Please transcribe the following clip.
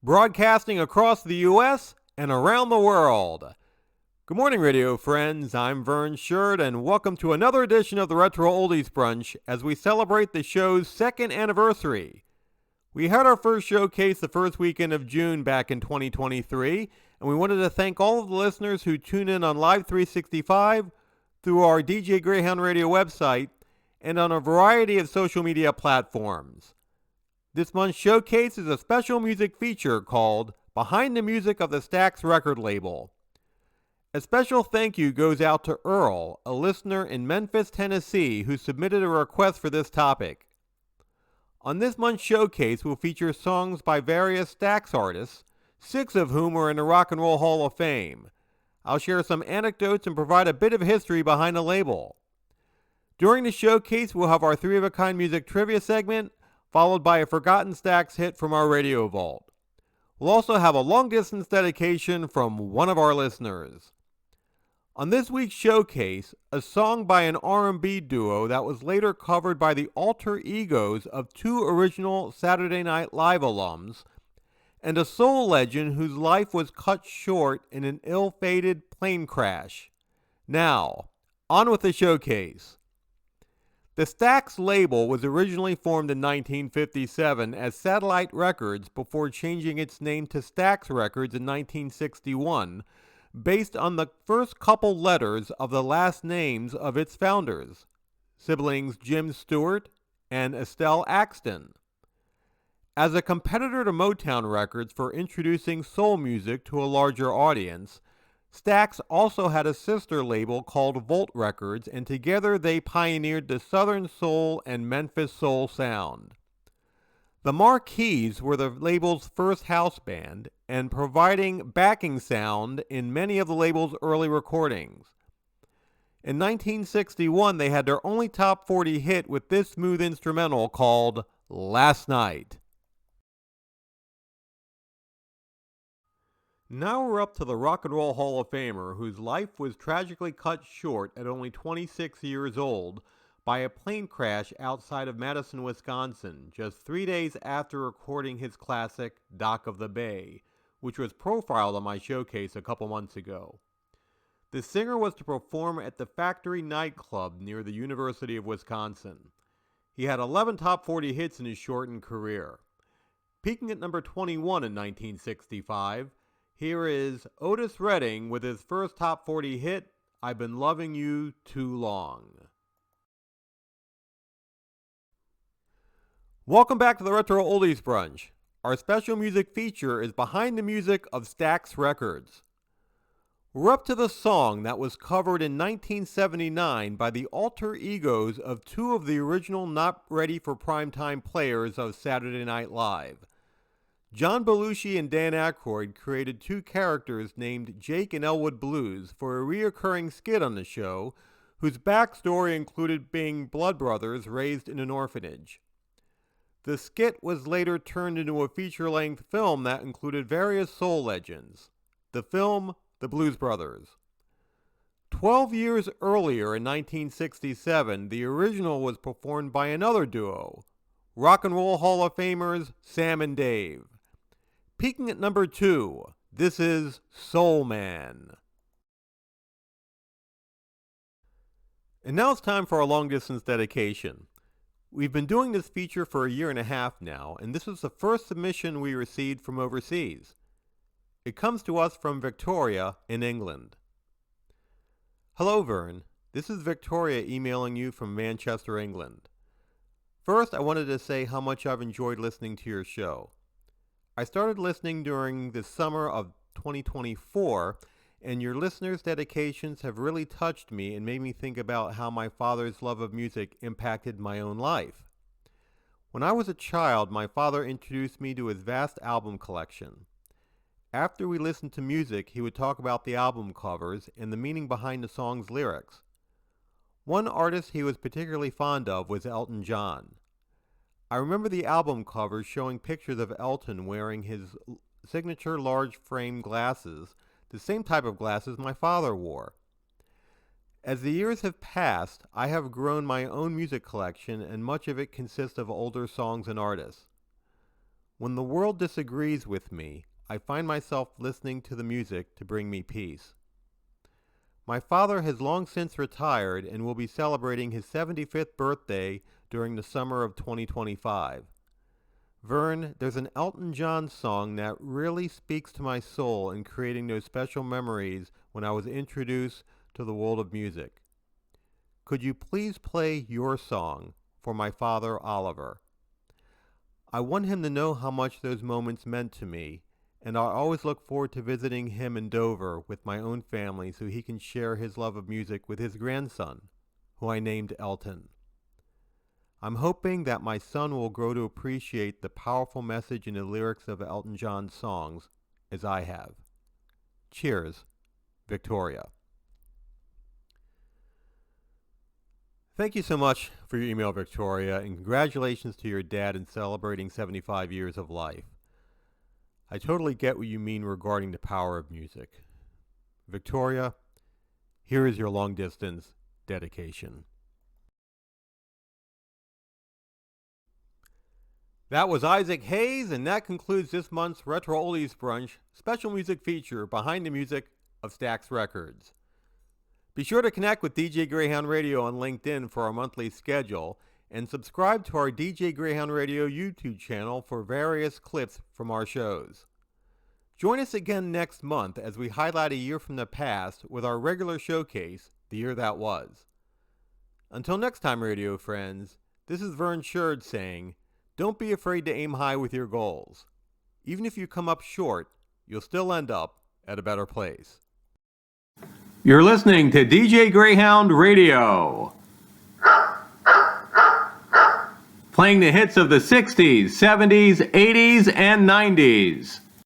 broadcasting across the U.S. and around the world. Good morning, radio friends. I'm Vern Sherd, and welcome to another edition of the Retro Oldies Brunch as we celebrate the show's second anniversary. We had our first showcase the first weekend of June back in 2023, and we wanted to thank all of the listeners who tune in on Live 365 through our DJ Greyhound Radio website and on a variety of social media platforms. This month's showcase is a special music feature called Behind the Music of the Stax record label. A special thank you goes out to Earl, a listener in Memphis, Tennessee, who submitted a request for this topic. On this month's showcase, we'll feature songs by various Stax artists, 6 of whom are in the Rock and Roll Hall of Fame. I'll share some anecdotes and provide a bit of history behind the label. During the showcase, we'll have our 3-of-a-kind music trivia segment, followed by a forgotten Stax hit from our radio vault. We'll also have a long-distance dedication from one of our listeners. On this week's showcase, a song by an R&B duo that was later covered by the alter egos of 2 original Saturday Night Live alums, and a soul legend whose life was cut short in an ill-fated plane crash. Now, on with the showcase. The Stax label was originally formed in 1957 as Satellite Records before changing its name to Stax Records in 1961, based on the first couple letters of the last names of its founders, siblings Jim Stewart and Estelle Axton. As a competitor to Motown Records for introducing soul music to a larger audience, Stax also had a sister label called Volt Records, and together they pioneered the Southern Soul and Memphis Soul sound. The Marquees were the label's first house band and providing backing sound in many of the label's early recordings. In 1961, they had their only top 40 hit with this smooth instrumental called Last Night. Now we're up to the Rock and Roll Hall of Famer whose life was tragically cut short at only 26 years old by a plane crash outside of Madison, Wisconsin, just 3 days after recording his classic Dock of the Bay, which was profiled on my showcase a couple months ago. The singer was to perform at the Factory nightclub near the University of Wisconsin. He had 11 top 40 hits in his shortened career. Peaking at number 21 in 1965, here is Otis Redding with his first top 40 hit, I've Been Loving You Too Long. Welcome back to the Retro Oldies Brunch. Our special music feature is Behind the Music of Stax Records. We're up to the song that was covered in 1979 by the alter egos of 2 of the original not ready for primetime players of Saturday Night Live. John Belushi and Dan Aykroyd created 2 characters named Jake and Elwood Blues for a reoccurring skit on the show, whose backstory included being blood brothers raised in an orphanage. The skit was later turned into a feature-length film that included various soul legends. The film, The Blues Brothers. 12 years earlier in 1967, the original was performed by another duo, Rock and Roll Hall of Famers Sam and Dave. Peaking at number 2, this is Soul Man. And now it's time for our long-distance dedication. We've been doing this feature for a year and a half now, and this was the first submission we received from overseas. It comes to us from Victoria in England. Hello, Vern. This is Victoria emailing you from Manchester, England. First, I wanted to say how much I've enjoyed listening to your show. I started listening during the summer of 2024, and your listeners' dedications have really touched me and made me think about how my father's love of music impacted my own life. When I was a child, my father introduced me to his vast album collection. After we listened to music, he would talk about the album covers and the meaning behind the song's lyrics. One artist he was particularly fond of was Elton John. I remember the album covers showing pictures of Elton wearing his signature large frame glasses, the same type of glasses my father wore. As the years have passed, I have grown my own music collection, and much of it consists of older songs and artists. When the world disagrees with me, I find myself listening to the music to bring me peace. My father has long since retired and will be celebrating his 75th birthday during the summer of 2025. Vern, there's an Elton John song that really speaks to my soul in creating those special memories when I was introduced to the world of music. Could you please play your song for my father, Oliver? I want him to know how much those moments meant to me, and I always look forward to visiting him in Dover with my own family so he can share his love of music with his grandson, who I named Elton. I'm hoping that my son will grow to appreciate the powerful message in the lyrics of Elton John's songs, as I have. Cheers, Victoria. Thank you so much for your email, Victoria, and congratulations to your dad in celebrating 75 years of life. I totally get what you mean regarding the power of music. Victoria, here is your long-distance dedication. That was Isaac Hayes, and that concludes this month's Retro Oldies Brunch special music feature behind the music of Stax Records. Be sure to connect with DJ Greyhound Radio on LinkedIn for our monthly schedule, and subscribe to our DJ Greyhound Radio YouTube channel for various clips from our shows. Join us again next month as we highlight a year from the past with our regular showcase, The Year That Was. Until next time, radio friends, this is Vern Sherd saying, don't be afraid to aim high with your goals. Even if you come up short, you'll still end up at a better place. You're listening to DJ Greyhound Radio, playing the hits of the 60s, 70s, 80s, and 90s.